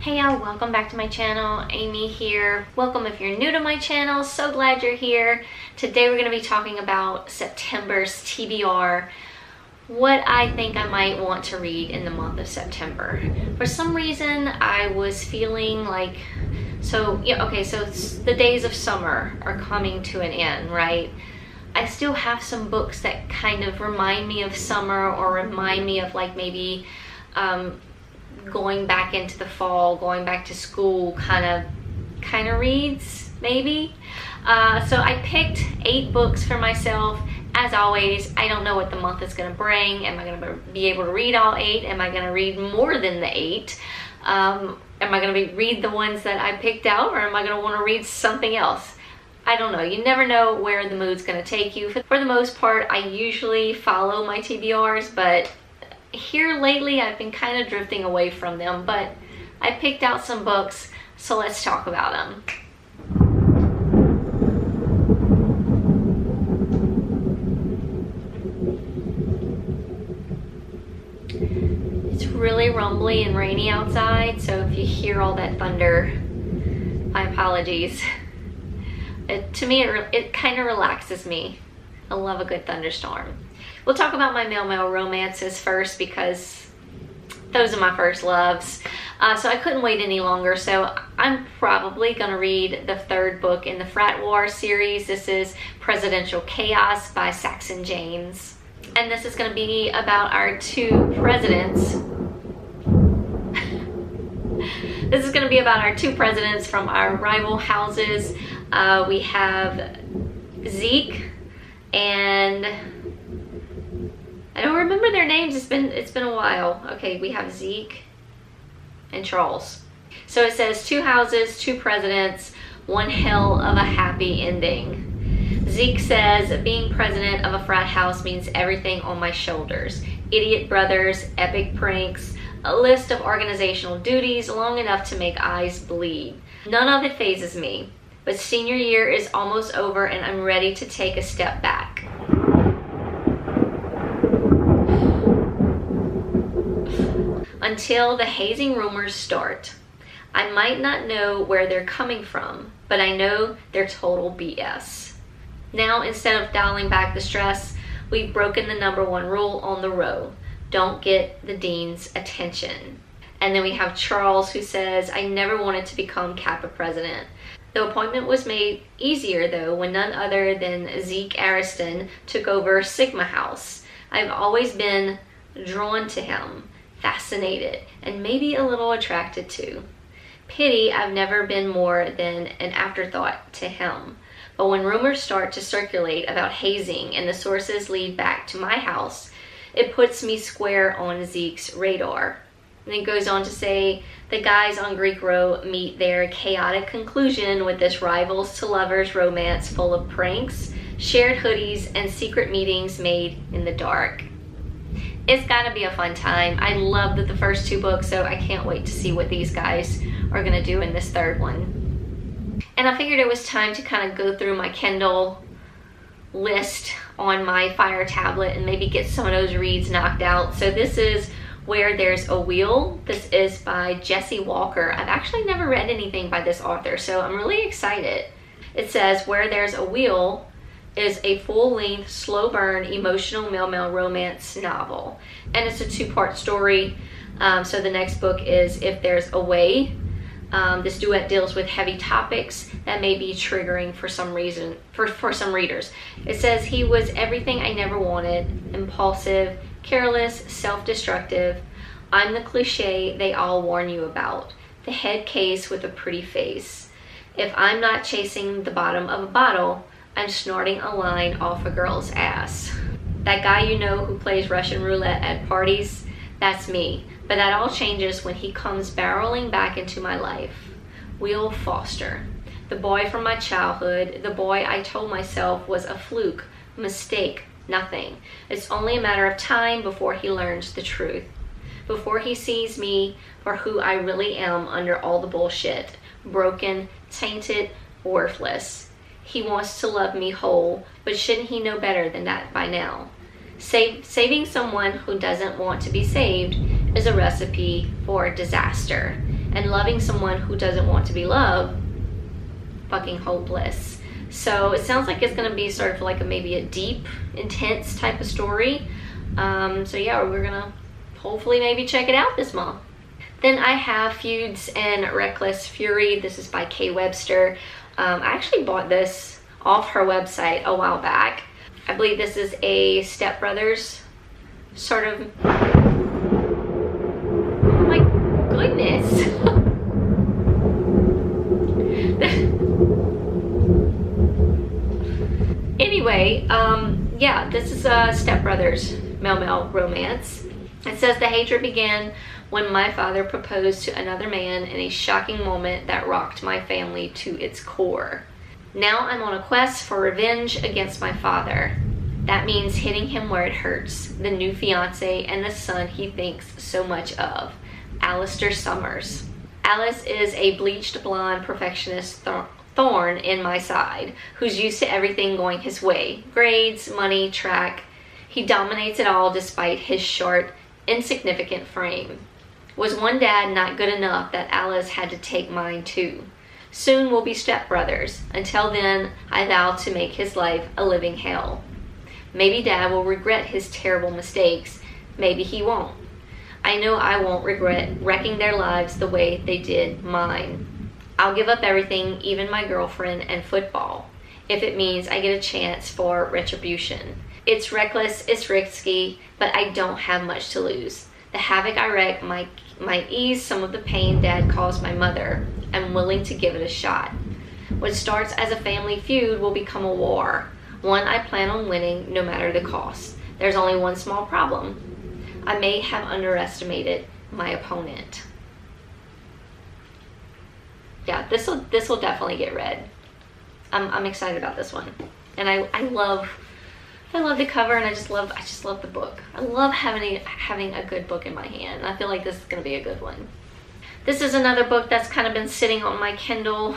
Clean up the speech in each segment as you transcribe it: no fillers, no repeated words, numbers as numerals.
Hey y'all, welcome back to my channel. Aimee here. Welcome if you're new to my channel. So glad you're here. Today we're going to be talking about September's TBR. What I think I might want to read in the month of September. For some reason I was feeling like, so the days of summer are coming to an end, right? I still have some books that kind of remind me of summer or remind me of like maybe going back into the fall, going back to school kind of reads maybe. So I picked 8 books for myself. As always, I don't know what the month is going to bring. Am I going to be able to read all 8? Am I going to read more than the 8? Am I going to read the ones that I picked out, or am I going to want to read something else? I don't know. You never know where the mood's going to take you. For the most part, I usually follow my TBRs, but here lately I've been kind of drifting away from them. But I picked out some books, so let's talk about them. It's really rumbly and rainy outside, so if you hear all that thunder, my apologies. To me, it kind of relaxes me. I love a good thunderstorm. We'll talk about my male romances first because those are my first loves. So I couldn't wait any longer, so I'm probably going to read the 3rd book in the Frat War series. This is Presidential Chaos by Saxon James. And this is going to be about our 2 presidents. This is going to be about our 2 presidents from our rival houses. We have Zeke and I don't remember their names. It's been a while. Okay, we have Zeke and Charles. So it says 2 houses, 2 presidents, one hell of a happy ending. Zeke says, being president of a frat house means everything on my shoulders. Idiot brothers, epic pranks, a list of organizational duties long enough to make eyes bleed. None of it phases me, but senior year is almost over and I'm ready to take a step back. Until the hazing rumors start. I might not know where they're coming from, but I know they're total BS. Now, instead of dialing back the stress, we've broken the #1 rule on the row. Don't get the dean's attention. And then we have Charles, who says, I never wanted to become Kappa president. The appointment was made easier, though, when none other than Zeke Ariston took over Sigma House. I've always been drawn to him, fascinated, and maybe a little attracted too. Pity I've never been more than an afterthought to him. But when rumors start to circulate about hazing and the sources lead back to my house, it puts me square on Zeke's radar. And it goes on to say, the guys on Greek Row meet their chaotic conclusion with this rivals to lovers romance full of pranks, shared hoodies, and secret meetings made in the dark. It's gotta be a fun time. I loved the first 2 books, so I can't wait to see what these guys are gonna do in this 3rd one. And I figured it was time to kind of go through my Kindle list on my Fire tablet and maybe get some of those reads knocked out. So this is Where There's a Wheel. This is by Jessie Walker. I've actually never read anything by this author, so I'm really excited. It says Where There's a Wheel is a full-length, slow-burn, emotional male romance novel. And it's a 2-part story. So the next book is If There's a Way. This duet deals with heavy topics that may be triggering for some reason for some readers. It says he was everything I never wanted, impulsive, careless, self-destructive. I'm the cliche they all warn you about, the head case with a pretty face. If I'm not chasing the bottom of a bottle, I'm snorting a line off a girl's ass. That guy you know who plays Russian roulette at parties, that's me. But that all changes when he comes barreling back into my life. Will Foster, the boy from my childhood, the boy I told myself was a fluke, a mistake, nothing. It's only a matter of time before he learns the truth. Before he sees me for who I really am under all the bullshit. Broken, tainted, worthless. He wants to love me whole, but shouldn't he know better than that by now? Saving someone who doesn't want to be saved is a recipe for disaster. and loving someone who doesn't want to be loved, fucking hopeless. So it sounds like it's going to be sort of like maybe a deep, intense type of story. So yeah, we're going to hopefully maybe check it out this month. Then I have Feuds and Reckless Fury. This is by Kay Webster. I actually bought this off her website a while back. I believe this is a stepbrothers sort of... Oh my goodness. Anyway, yeah, this is a stepbrothers male-male romance. It says the hatred began when my father proposed to another man in a shocking moment that rocked my family to its core. Now I'm on a quest for revenge against my father. That means hitting him where it hurts, the new fiance and the son he thinks so much of. Alistair Summers. Alice is a bleached blonde perfectionist thorn in my side, who's used to everything going his way. Grades, money, track. He dominates it all despite his short, insignificant frame. Was one dad not good enough that Alice had to take mine too? Soon we'll be stepbrothers. Until then, I vow to make his life a living hell. Maybe Dad will regret his terrible mistakes. Maybe he won't. I know I won't regret wrecking their lives the way they did mine. I'll give up everything, even my girlfriend and football, if it means I get a chance for retribution. It's reckless, it's risky, but I don't have much to lose. The havoc I wreck might ease some of the pain Dad caused my mother. I'm willing to give it a shot. What starts as a family feud will become a war. One I plan on winning no matter the cost. There's only one small problem. I may have underestimated my opponent. Yeah, this will definitely get read. I'm excited about this one. And I love the cover, and I just love the book. I love having a good book in my hand. I feel like this is going to be a good one. This is another book that's kind of been sitting on my Kindle,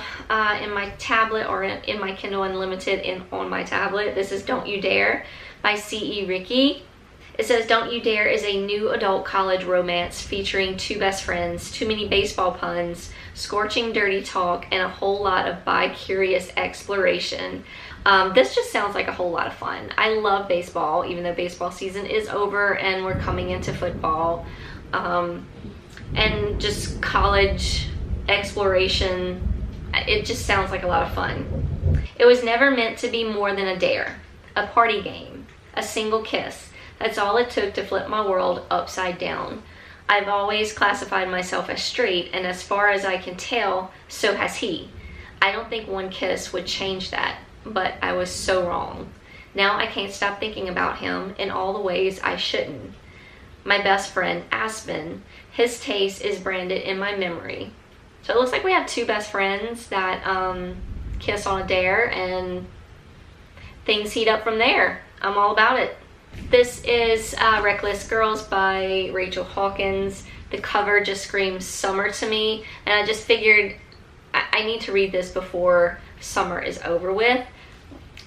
in my tablet, or in my Kindle Unlimited on my tablet. This is Don't You Dare by C.E. Rickey. It says Don't You Dare is a new adult college romance featuring two best friends, too many baseball puns, scorching dirty talk, and a whole lot of bi-curious exploration. This just sounds like a whole lot of fun. I love baseball, even though baseball season is over and we're coming into football. And just college exploration, it just sounds like a lot of fun. It was never meant to be more than a dare, a party game, a single kiss. That's all it took to flip my world upside down. I've always classified myself as straight, and as far as I can tell, so has he. I don't think one kiss would change that, but I was so wrong. Now I can't stop thinking about him in all the ways I shouldn't. My best friend, Aspen, his taste is branded in my memory. So it looks like we have two best friends that kiss on a dare, and things heat up from there. I'm all about it. This is Reckless Girls by Rachel Hawkins. The cover just screams summer to me, and I just figured I need to read this before summer is over with.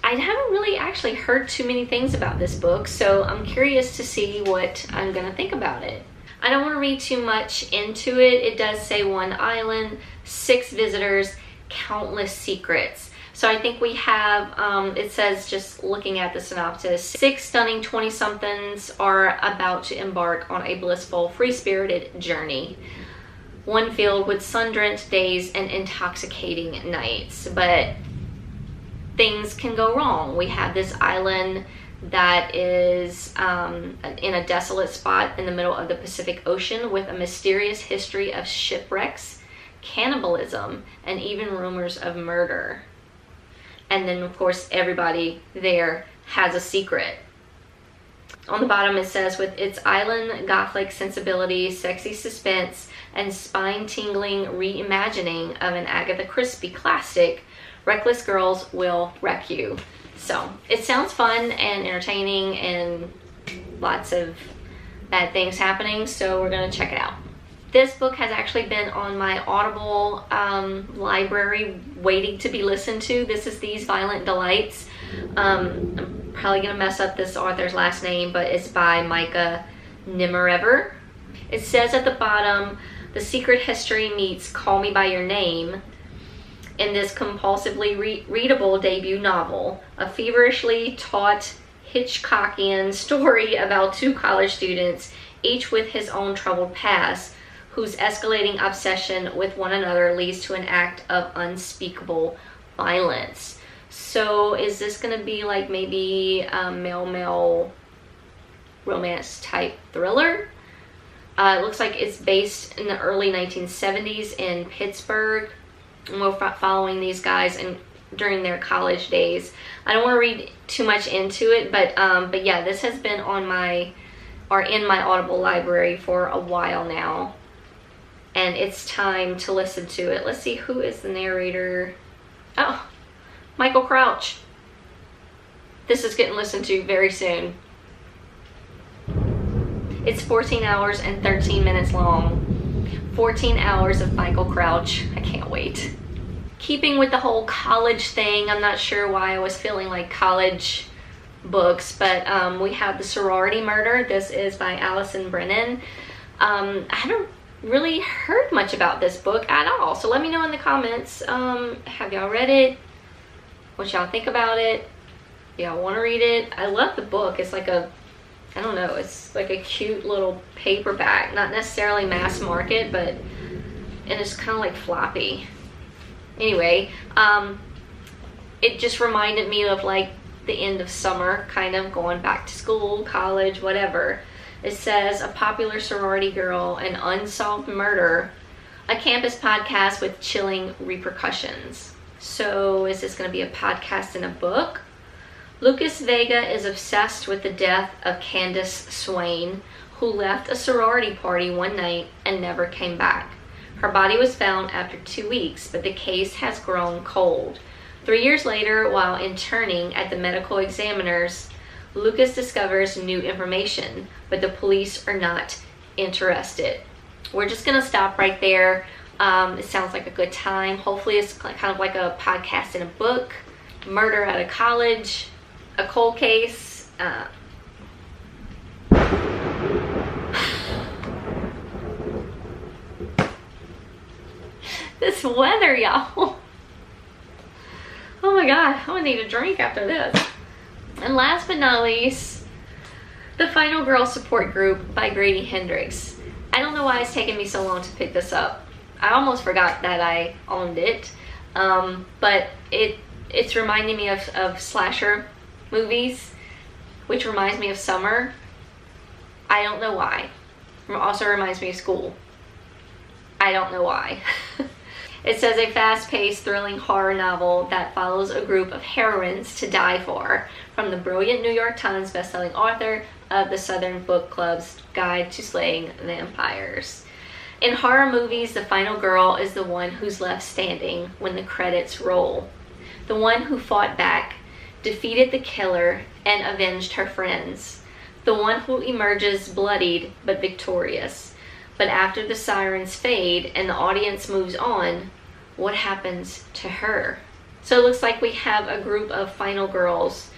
I haven't really actually heard too many things about this book, so I'm curious to see what I'm gonna think about it. I don't want to read too much into it. It does say one island, 6 visitors, countless secrets. So I think we have, it says, just looking at the synopsis, 6 stunning 20-somethings are about to embark on a blissful, free-spirited journey. One filled with sun-drenched days and intoxicating nights. But things can go wrong. We have this island that is in a desolate spot in the middle of the Pacific Ocean with a mysterious history of shipwrecks, cannibalism, and even rumors of murder. And then, of course, everybody there has a secret. On the bottom it says, with its island gothic sensibility, sexy suspense, and spine-tingling reimagining of an Agatha Christie classic, Reckless Girls will wreck you. So it sounds fun and entertaining and lots of bad things happening, so we're gonna check it out. This book has actually been on my Audible library waiting to be listened to. This is These Violent Delights. I'm probably gonna mess up this author's last name, but it's by Micah Nimerever. It says at the bottom, The Secret History meets Call Me By Your Name in this compulsively readable debut novel, a feverishly taut Hitchcockian story about two college students, each with his own troubled past, whose escalating obsession with one another leads to an act of unspeakable violence. So is this going to be like maybe a male romance type thriller? It looks like it's based in the early 1970s in Pittsburgh. And we're following these guys during their college days. I don't want to read too much into it, but yeah, this has been in my Audible library for a while now, and it's time to listen to it. Let's see, who is the narrator? Oh, Michael Crouch. This is getting listened to very soon. It's 14 hours and 13 minutes long. 14 hours of Michael Crouch. I can't wait. Keeping with the whole college thing, I'm not sure why I was feeling like college books, but we have The Sorority Murder. This is by Allison Brennan. I haven't really heard much about this book at all, so let me know in the comments. Have y'all read it? What y'all think about it? Y'all want to read it? I love the book. It's like I don't know, it's like a cute little paperback, not necessarily mass market, and it's kind of like floppy. Anyway, it just reminded me of like the end of summer, kind of going back to school, college, whatever. It says, a popular sorority girl, an unsolved murder, a campus podcast with chilling repercussions. So is this going to be a podcast and a book? Lucas Vega is obsessed with the death of Candace Swain, who left a sorority party one night and never came back. Her body was found after 2 weeks, but the case has grown cold. 3 years later, while interning at the medical examiners, Lucas discovers new information, but the police are not interested. We're just going to stop right there. It sounds like a good time. Hopefully it's kind of like a podcast and a book. Murder at a college. A cold case. This weather, y'all. Oh my god, I'm gonna need a drink after this. And last but not least, The Final Girl Support Group by Grady Hendrix. I don't know why it's taken me so long to pick this up. I almost forgot that I owned it. But it's reminding me of slasher movies, which reminds me of summer. I don't know why. It also reminds me of school. I don't know why. It says a fast-paced, thrilling horror novel that follows a group of heroines to die for, from the brilliant New York Times bestselling author of the Southern Book Club's Guide to Slaying Vampires. In horror movies, the final girl is the one who's left standing when the credits roll. The one who fought back, defeated the killer, and avenged her friends. The one who emerges bloodied but victorious. But after the sirens fade and the audience moves on, what happens to her? So it looks like we have a group of final girls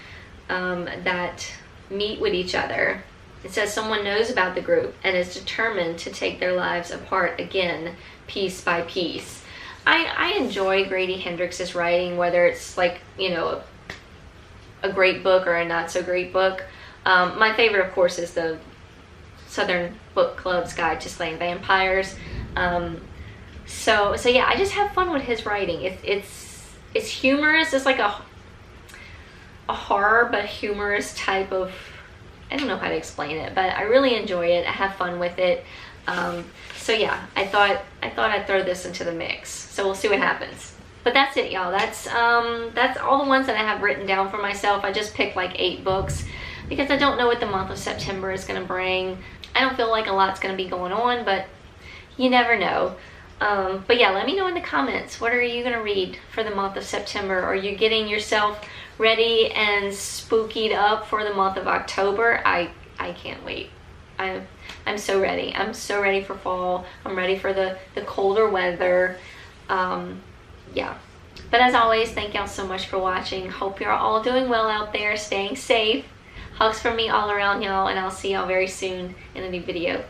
that meet with each other. It says someone knows about the group and is determined to take their lives apart again, piece by piece. I enjoy Grady Hendrix's writing, whether it's like, you know, a great book or a not so great book. My favorite, of course, is the Southern Book Club's Guide to Slaying Vampires. So yeah, I just have fun with his writing. It's humorous. It's like a horror but humorous type of, I don't know how to explain it, but I really enjoy it. I have fun with it. So yeah, I thought I'd throw this into the mix. So we'll see what happens. But that's it, y'all. That's all the ones that I have written down for myself. I just picked like 8 books because I don't know what the month of September is going to bring. I don't feel like a lot's going to be going on, but you never know. But yeah, let me know in the comments, what are you going to read for the month of September? Are you getting yourself ready and spookied up for the month of October? I can't wait. I'm so ready. I'm so ready for fall. I'm ready for the colder weather. Yeah. But as always, thank y'all so much for watching. Hope you're all doing well out there, staying safe. Hugs from me all around, y'all, and I'll see y'all very soon in a new video.